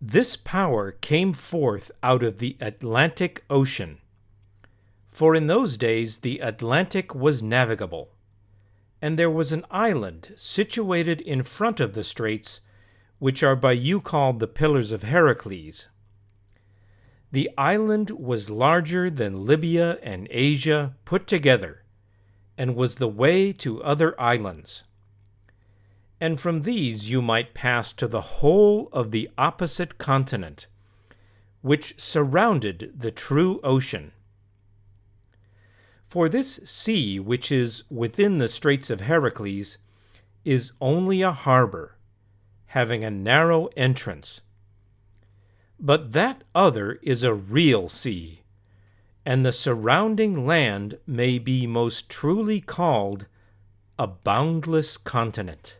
This power came forth out of the Atlantic Ocean, for in those days the Atlantic was navigable, and there was an island situated in front of the straits, which are by you called the Pillars of Heracles. The island was larger than Libya and Asia put together, and was the way to other islands. And from these you might pass to the whole of the opposite continent, which surrounded the true ocean. For this sea which is within the Straits of Heracles is only a harbor, having a narrow entrance. But that other is a real sea, and the surrounding land may be most truly called a boundless continent.